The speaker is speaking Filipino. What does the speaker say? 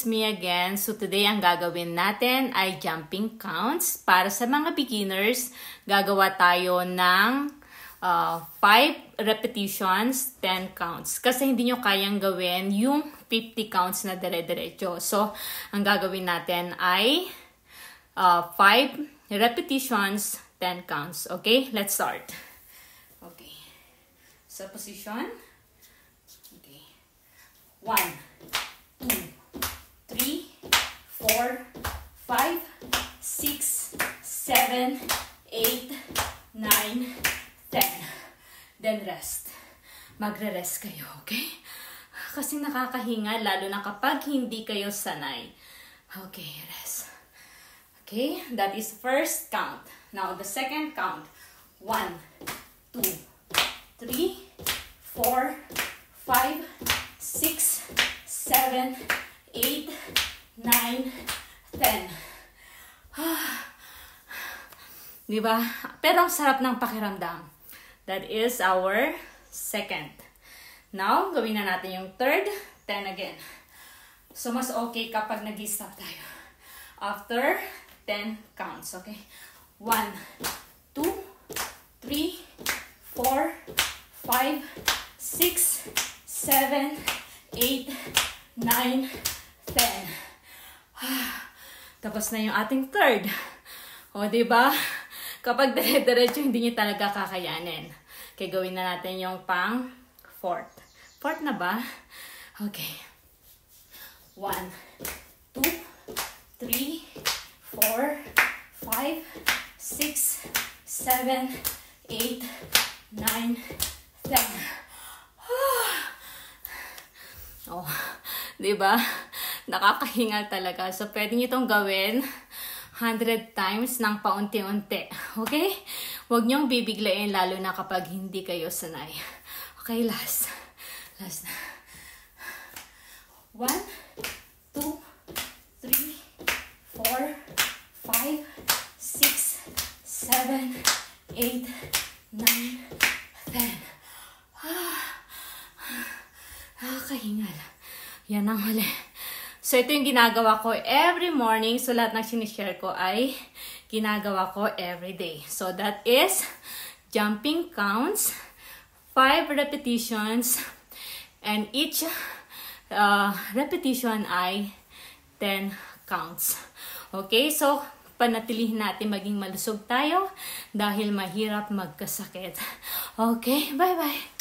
it's me again. So today ang gagawin natin ay jumping counts. Para sa mga beginners, gagawa tayo ng 5 repetitions, 10 counts. Kasi hindi nyo kayang gawin yung 50 counts na dire-diretso. So, ang gagawin natin ay 5 repetitions, 10 counts. Okay, let's start. Okay. So, position. Okay. 1, 2, 3, 4, 5, 6, 7, 8, 9, 10. Then rest. Magre-rest kayo, okay? Kasi nakakahinga, lalo na kapag hindi kayo sanay. Okay, rest. Okay, that is first count. Now, the second count. 1, 2, 3, 4, 5, 6, 7, 8, 9, 10. Diba? Pero ang sarap ng pakiramdam. That is our second. Now, gawin na natin yung third. 10 again. So, mas okay kapag nag-stop tayo. After 10 counts. Okay? 1, 2, 3, 4, 5, 6, 7, 8, 9, 10. Tapos na yung ating third. O, diba? Kapag dire-diretso, hindi nyo talaga kakayanin. Okay, gawin na natin yung pang fourth. Fourth na ba? Okay. 1, 2, 3, 4, 5, 6, 7, 8, 9, 10. Oh, diba? Nakakahingal talaga. So, pwede nyo itong gawin 100 times ng paunti-unti. Okay? Huwag nyong bibiglain lalo na kapag hindi kayo sanay. Okay, last. Last na. 1, 2, 3, 4, 5, 6, 7, 8, 9, 10. Nakakahingal. Yan ang huli. So, ito yung ginagawa ko every morning. So, lahat ng sinishare ko ay ginagawa ko every day. So, that is jumping counts, 5 repetitions, and each repetition ay 10 counts. Okay? So, panatilihin natin maging malusog tayo dahil mahirap magkasakit. Okay? Bye-bye!